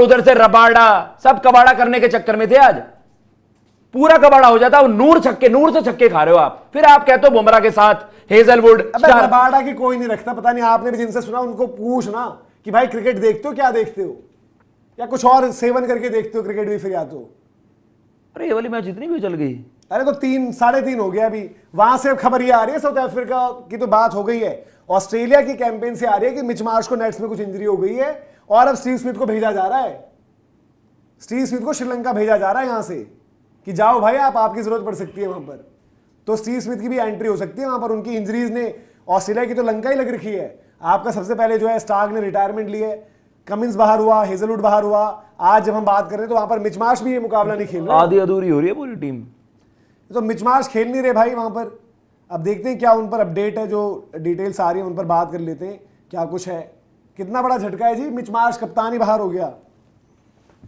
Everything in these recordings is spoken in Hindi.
उधर से रबाड़ा, सब कबाड़ा करने के चक्कर में थे। आज पूरा कबाड़ा हो जाता। नूर से छक्के खा रहे हो आप, फिर आप कहते हो बुमराह के साथ हेजलवुड। रबाड़ा की कोई नहीं रखता, पता नहीं आपने भी जिनसे सुना उनको पूछना कि भाई क्रिकेट देखते हो, क्या देखते हो, या कुछ और सेवन करके देखते हो क्रिकेट भी फिर, या तो अरे ये वाली मैच इतनी भी चल गई। अरे तो 3 साढ़े 3 हो गया अभी। वहां से खबर ये आ रही है, साउथ अफ्रीका की तो बात हो गई है, ऑस्ट्रेलिया की कैंपेन से आ रही है कि मिच मार्श को नेट्स में कुछ इंजरी हो गई है और अब स्टीव स्मिथ को भेजा जा रहा है। स्टीव स्मिथ को श्रीलंका भेजा जा रहा है यहां से कि जाओ भाई आप, आपकी जरूरत पड़ सकती है वहां पर। तो स्टीव स्मिथ की भी एंट्री हो सकती है वहां पर। उनकी इंजरीज ने ऑस्ट्रेलिया की तो लंका ही लग रखी है। आपका सबसे पहले जो है स्टार्क ने रिटायरमेंट ली है, कमिंस बाहर हुआ, हेजलवुड बाहर हुआ। आज जब हम बात कर रहे हैं तो वहां पर मिच मार्श भी ये मुकाबला नहीं खेल रहे, आधी अधूरी हो रही है पूरी टीम। तो मिच मार्श खेल नहीं रहे भाई वहां पर। अब देखते हैं क्या उन पर अपडेट है, जो डिटेल्स आ रही है उन पर बात कर लेते हैं क्या कुछ है। कितना बड़ा झटका है जी, मिच मार्श कप्तान ही बाहर हो गया।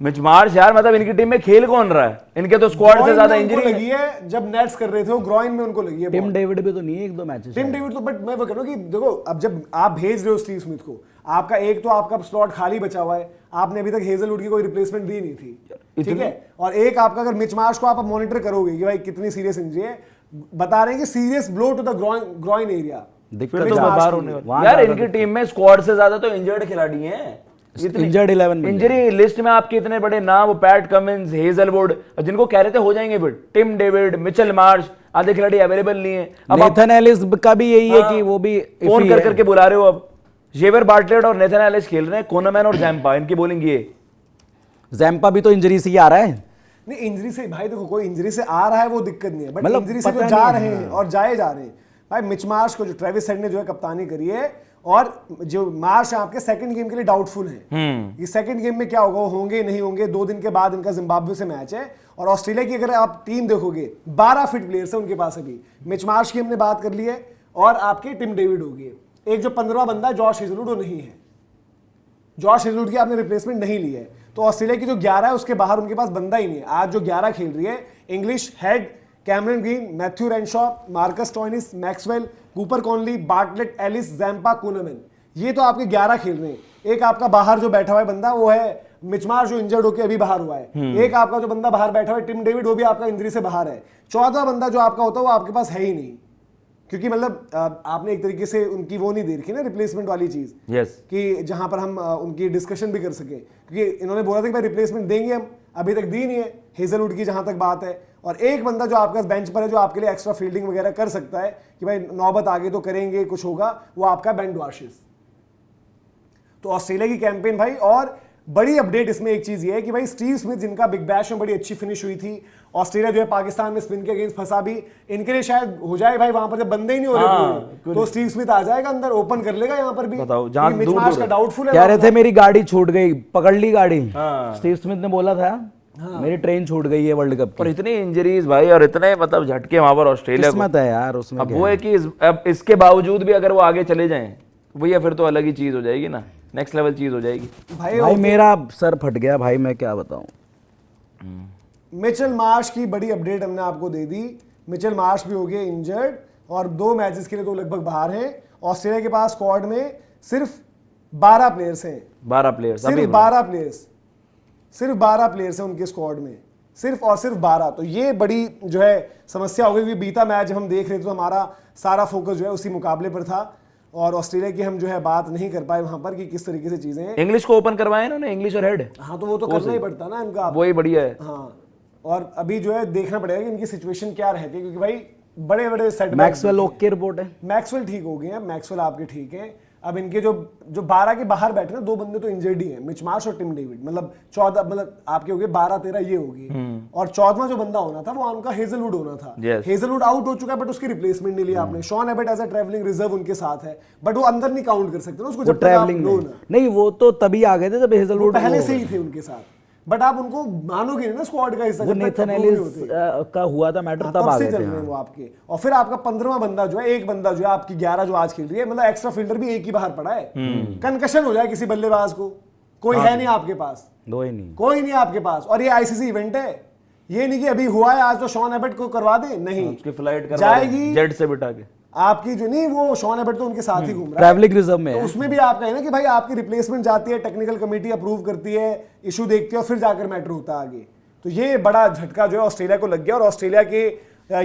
मिच मार्श यार, मतलब इनकी टीम में खेल कौन रहा है? इनके तो स्क्वाड से ज्यादा इंजरी लगी है। जब नेट्स कर रहे थे वो ग्रॉइन में उनको लगी है। टिम डेविड भी तो नहीं है, 1-2 मैचेस टिम डेविड तो, बट मैं वो कह रहा हूं कि देखो अब जब आप भेज रहे हो स्टीव स्मिथ को, आपका एक तो आपका स्लॉट खाली बचा हुआ है, आपने अभी तक हेजलवुड की कोई रिप्लेसमेंट दी नहीं थी, ठीक है। और एक आपका अगर मिच मार्श को आप मॉनिटर करोगे कि भाई कितनी सीरियस इंजरी है, बता रहे हैं कि serious blow to the groin area, फिर तो बाहर होने वाला। यार इनकी टीम में स्क्वाड से ज्यादा तो इंजर्ड खिलाड़ी हैं। इंजर्ड 11 में, इंजरी लिस्ट में आपके इतने बड़े नाम, वो पैट कमिंस, हेजलवुड, जिनको कह रहे थे हो जाएंगे, फिर टिम डेविड, मिचेल मार्श, आधे खिलाड़ी अवेलेबल नहीं है। अब नेथन एलिस का भी यही है कि वो भी फोन कर करके बुला रहे हो। अब जेवर बार्टलेट और नेथन एलिस खेल रहे हैं, कोनामैन और जैम्पा, इनकी बॉलिंग ये। जैम्पा भी तो इंजरी से ही आ रहा है। नहीं इंजरी से भाई देखो, कोई इंजरी से आ रहा है वो दिक्कत नहीं है, बट इंजरी से जो जा रहे हैं और जाए जा रहे हैं भाई। मिच मार्श को जो ट्रेविस हेड ने जो है कप्तानी करी है, और जो मार्श आपके सेकंड गेम के लिए डाउटफुल है कि सेकंड गेम में क्या होगा, वो होंगे नहीं होंगे। 2 दिन के बाद इनका जिम्बाब्वे से मैच है। और ऑस्ट्रेलिया की अगर आप टीम देखोगे 12 फिट प्लेयर्स है उनके पास अभी। मिच मार्श की हमने बात कर ली है, और आपके टिम डेविड हो गए। एक जो 15वां बंदा जॉश हेजलवुड वो नहीं है, जॉश हेजलवुड की आपने रिप्लेसमेंट नहीं ली है। तो ऑस्ट्रेलिया की जो 11 है उसके बाहर उनके पास बंदा ही नहीं है। आज जो 11 खेल रही है, Inglis, Head, Cameron Green, Matthew Renshaw, Marcus Stoinis, Maxwell, Cooper Connolly, Bartlett, Ellis, Zampa, Kuhnemann, ये तो आपके 11 खेल रहे हैं। एक आपका बाहर जो बैठा हुआ है बंदा वो है मिच मार्श, जो इंजर्ड होकर अभी बाहर हुआ है। एक आपका जो बंदा बाहर बैठा हुआ है टिम डेविड, वो भी आपका इंजरी से बाहर है। 14वां बंदा जो आपका होता है वो आपके पास है ही नहीं, क्योंकि मतलब आपने एक तरीके से उनकी वो नहीं दे रखी ना रिप्लेसमेंट वाली चीज, कि जहां पर हम उनकी डिस्कशन भी कर सके। क्योंकि इन्होंने बोला था कि भाई रिप्लेसमेंट देंगे, हम अभी तक दी नहीं है हेजलवुड की जहां तक बात है। और एक बंदा जो आपके बेंच पर है जो आपके लिए एक्स्ट्रा फील्डिंग वगैरह कर सकता है कि भाई नौबत आगे तो करेंगे, कुछ होगा, वो आपका बेन डॉर्शिस। तो ऑस्ट्रेलिया की कैंपेन भाई, और बड़ी अपडेट इसमें एक चीज ये है कि भाई स्टीव स्मिथ जिनका बिग बैश में बड़ी अच्छी फिनिश हुई थी, ऑस्ट्रेलिया जो है पाकिस्तान में स्पिन के अगेंस्ट फंसा भी, इनके लिए शायद हो जाए भाई वहां पर जब बंदे ही नहीं हो रहे तो स्टीव स्मिथ आ जाएगा अंदर, ओपन कर लेगा यहां पर भी। मिच मार्श का डाउटफुल है। कह रहे थे मेरी गाड़ी छूट गई, पकड़ ली गाड़ी, स्टीव स्मिथ ने बोला था मेरी ट्रेन छूट गई है वर्ल्ड कप। और इतनी इंजरीज भाई, और इतने मतलब झटके वहां पर ऑस्ट्रेलिया को। किस्मत है यार उसमें। अब वो है कि अब इसके बावजूद भी अगर वो आगे चले जाएं भैया, फिर तो अलग ही चीज हो जाएगी ना, नेक्स्ट लेवल चीज हो जाएगी। भाई मेरा सर फट गया भाई, मैं क्या बताऊं। मिचेल मार्श की बड़ी अपडेट हमने आपको दे दी। मिचेल मार्श भी हो गए इंजर्ड, और 2 मैचेस के लिए तो लगभग बाहर हैं। ऑस्ट्रेलिया के पास स्क्वाड में सिर्फ 12 प्लेयर्स हैं। 12 प्लेयर्स, सिर्फ 12 प्लेयर्स, सिर्फ 12 प्लेयर्स हैं उनके स्क्वाड में, सिर्फ और सिर्फ 12। तो ये बड़ी जो है समस्या हो गई, क्योंकि बीता मैच जब हम देख रहे थे तो हमारा सारा फोकस जो है उसी मुकाबले पर था, और ऑस्ट्रेलिया की हम जो है बात नहीं कर पाए वहां पर कि किस तरीके से चीजें हैं। इंग्लिश को ओपन करवाए ना इंग्लिश और हेड। हाँ तो वो तो करना ही पड़ता ना इनका, वही बढ़िया है। हाँ, और अभी जो है देखना पड़ेगा कि इनकी सिचुएशन क्या रहती है, क्योंकि भाई बड़े बड़े सेटबैक। मैक्सवेल ओके रिपोर्ट है, मैक्सवेल ठीक हो गए हैं, मैक्सवेल आपके ठीक हैं। अब इनके जो 12 के बाहर बैठे ना 2 बंदे तो इंजर्ड ही हैं, मिच मार्श और टिम डेविड। मतलब 14, मतलब आपके हो गए 12-13 ये हो गए। और 14वां जो बंदा होना था वो उनका हेजलवुड होना था। हेजलवुड आउट हो चुका है, बट उसकी रिप्लेसमेंट नहीं लिया आपने। Shaun Abbott as a travelling reserve उनके साथ है, बट वो अंदर नहीं काउंट कर सकते ना उसको, जब ट्रैवलिंग नहीं, वो तो तभी आ गए थे जब हेजलवुड पहले से ही थे उनके साथ। बट आप उनको मानोगे नहीं ना स्क्वाड का हिस्सा, वो नेथन एलिस का हुआ था मैटर, तब आ गए थे वो आपके। और फिर आपका 15वां बंदा जो है, एक बंदा जो है आपकी 11 जो आज खेल रही है, मतलब एक्स्ट्रा फील्डर भी एक ही बाहर पड़ा है। कंकशन हो जाए किसी बल्लेबाज को, कोई है नहीं आपके पास, कोई नहीं आपके पास। और ये आईसीसी इवेंट है, ये नहीं कि अभी हुआ है आज तो शॉन एबट को करवा दे, नहीं, उसकी फ्लाइट जाएगी जेट से बिठा के। आपकी जो नहीं वो शॉन एबर्ट तो उनके साथ ही घूम रहा है, ट्रैवलिंग रिजर्व में तो है। उसमें भी आपका है ना कि भाई आपकी रिप्लेसमेंट जाती है, टेक्निकल कमेटी अप्रूव करती है, इशू देखती है और फिर जाकर मैटर होता है आगे। तो ये बड़ा झटका जो है ऑस्ट्रेलिया को लग गया, और ऑस्ट्रेलिया के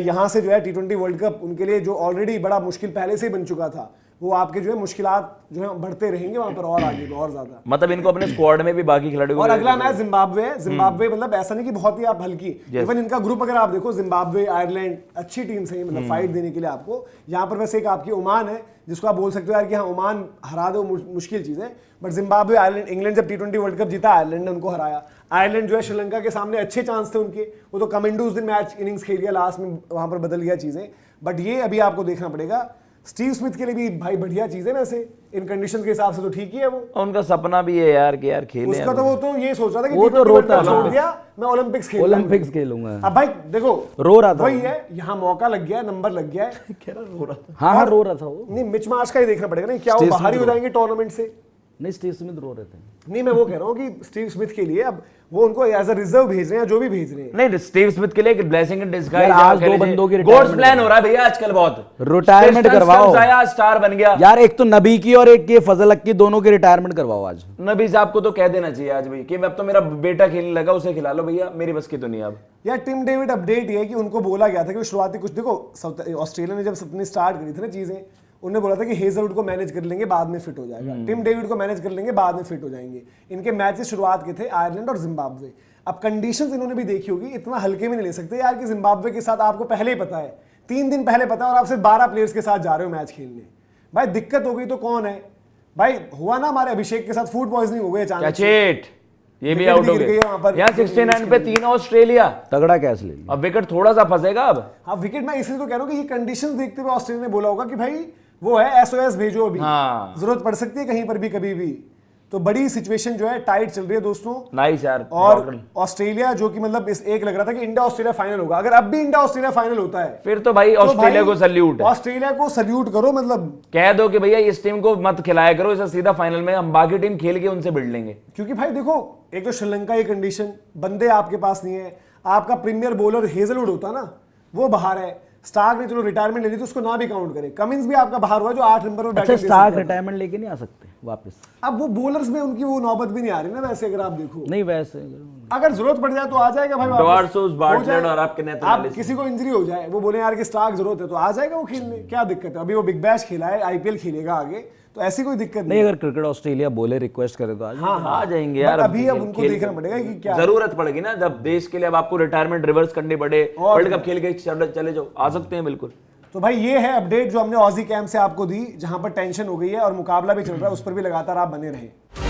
यहाँ से जो है T20 वर्ल्ड कप उनके लिए जो ऑलरेडी बड़ा मुश्किल पहले से ही बन चुका था, वो आपके जो है मुश्किलात जो है बढ़ते रहेंगे वहां पर और आगे और ज्यादा। मतलब इनको अपने स्क्वाड में भी बाकी खिलाड़ियों और अगला मैच जिम्बाब्वे है। जिम्बाब्वे मतलब ऐसा नहीं कि बहुत ही आप हल्की, इवन इनका ग्रुप अगर आप देखो, जिम्बाब्वे, आयरलैंड अच्छी टीम से मतलब फाइट देने के लिए आपको। यहाँ पर वैसे एक आपकी ओमान है जिसको आप बोल सकते हो यार कि हाँ ओमान हरा दो, मुश्किल चीज है, बट जिम्बाब्वे, आयरलैंड, इंग्लैंड जब T20 वर्ल्ड कप जीता आयरलैंड ने उनको हराया। आयरलैंड जो है श्रीलंका के सामने अच्छे चांस थे उनके, वो तो कमेंडो उस दिन मैच इनिंग्स खेल गया, लास्ट में वहां पर बदल गया चीजें। बट ये अभी आपको देखना पड़ेगा। स्टीव स्मिथ के लिए भी भाई बढ़िया चीज है, वैसे इन कंडीशंस के हिसाब से तो ठीक ही है वो। उनका सपना भी है यार कि यार खेले। उसका तो वो तो ये सोच रहा था कि वो तो रोता छोड़ दिया, मैं ओलंपिक्स खेलूंगा। ओलंपिक्स खेलूंगा। अब भाई देखो रो रहा था वही है, यहाँ मौका लग गया, नंबर लग गया है। रो रहा था। हाँ रो रहा था वो। नहीं मिच मार्च का ही देखना पड़ेगा, नहीं क्या वो बाहर ही हो जाएंगे टूर्नामेंट से। नहीं, स्टीव स्मिथ रो रहे थे। नहीं मैं वो कह रहा हूँ कि स्टीव स्मिथ के लिए अब वो उनको एज अ रिजर्व भेज रहे हैं, जो भी भेज रहे हैं। नहीं, स्टीव स्मिथ के लिए एक ब्लेसिंग इन डिस्गाइज। यार, आज दो बंदों की गोड्स retirement प्लान हो रहा है भैया आजकल बहुत। रिटायरमेंट करवाओ। आया, स्टार बन गया यार एक तो नबी की और एक ये फजल हक की, दोनों की रिटायरमेंट करवाओ आज। नबी साहब को तो कह देना चाहिए आज भाई कि अब तो मेरा बेटा खेलने लगा, उसे खिला लो भैया, मेरी बस की तो नहीं अब। यार टिम डेविड अपडेट ये है कि उनको बोला गया था कि शुरुआती कुछ देखो, ऑस्ट्रेलिया ने जब अपनी स्टार्ट करी थी ना चीजें, उन्होंने बोला था कि हेजलवुड को मैनेज कर लेंगे, बाद में फिट हो जाएगा। टिम डेविड को मैनेज कर लेंगे, बाद में फिट हो जाएंगे। इनके मैचेस शुरुआत के थे आयरलैंड और जिम्बाब्वे। अब कंडीशंस इन्होंने भी देखी होगी, इतना हल्के में नहीं ले सकते यार कि जिम्बाब्वे के साथ आपको पहले ही पता है, 3 दिन पहले पता है, और आप सिर्फ 12 प्लेयर्स के साथ जा रहे हो मैच खेलने। भाई दिक्कत हो गई तो कौन है भाई? हुआ ना हमारे अभिषेक के साथ, फूड पॉइजनिंग हो गई अचानक से। ये भी आउट हो गए यहाँ 69 पे 3 ऑस्ट्रेलिया, तगड़ा कैच ले लिया। अब विकेट थोड़ा सा फंसेगा अब। हाँ विकेट, मैं इसलिए तो कह रहा हूँ कि ये कंडीशंस देखते हुए ऑस्ट्रेलिया ने बोला होगा कि भाई वो है SOS भेजो, अभी हाँ। जरूरत पड़ सकती है कहीं पर भी कभी भी। तो बड़ी सिचुएशन जो है टाइट चल रही है दोस्तों। नाइस यार। और ऑस्ट्रेलिया जो कि मतलब इस एक लग रहा था कि इंडिया ऑस्ट्रेलिया फाइनल होगा, अगर अब भी इंडिया ऑस्ट्रेलिया फाइनल होता है फिर तो भाई ऑस्ट्रेलिया को सल्यूट है। ऑस्ट्रेलिया को सल्यूट करो, मतलब कह दो कि भैया इस टीम को मत खिलाया करो, इसे सीधा फाइनल में हम बाकी टीम खेल के उनसे भिड़ लेंगे। क्योंकि भाई देखो, एक तो श्रीलंका की कंडीशन, बंदे आपके पास नहीं है, आपका प्रीमियर बॉलर हेजलवुड होता ना, वो बाहर है। स्टार्क ने चलो रिटायरमेंट ले ली तो उसको ना भी काउंट करे। कमिंस भी आपका बाहर हुआ जो 8 नंबर पर अच्छा, बैटिंग स्टार्क रिटायरमेंट लेके नहीं आ सकते वापस? अब वो बॉलर्स में उनकी वो नौबत भी नहीं आ रही ना वैसे, अगर आप देखो। नहीं वैसे अगर जरूरत पड़ जाए तो आ जाएगा भाई वापस। डॉर्सोस, बार्टलेट हो जाए। और आपके नेता आप वाले से। किसी को इंजरी हो जाए, वो बोले यार कि स्टार्क जरूरत है, तो आ जाएगा वो खेलने, क्या दिक्कत है? अभी वो बिग बैश खेला है, IPL खेलेगा आगे, तो ऐसी कोई दिक्कत नहीं। नहीं। अगर क्रिकेट ऑस्ट्रेलिया बोले रिक्वेस्ट करे तो आज आ जाएंगे यार। अभी अब उनको देखना पड़ेगा कि क्या जरूरत पड़ेगी ना, जब देश के लिए अब आपको रिटायरमेंट रिवर्स करनी पड़े, वर्ल्ड कप खेल के चले जाओ, आ सकते हैं बिल्कुल। तो भाई ये है अपडेट जो हमने ऑजी कैंप से आपको दी, जहां पर टेंशन हो गई है और मुकाबला भी चल रहा है, उस पर भी लगातार आप बने रहे।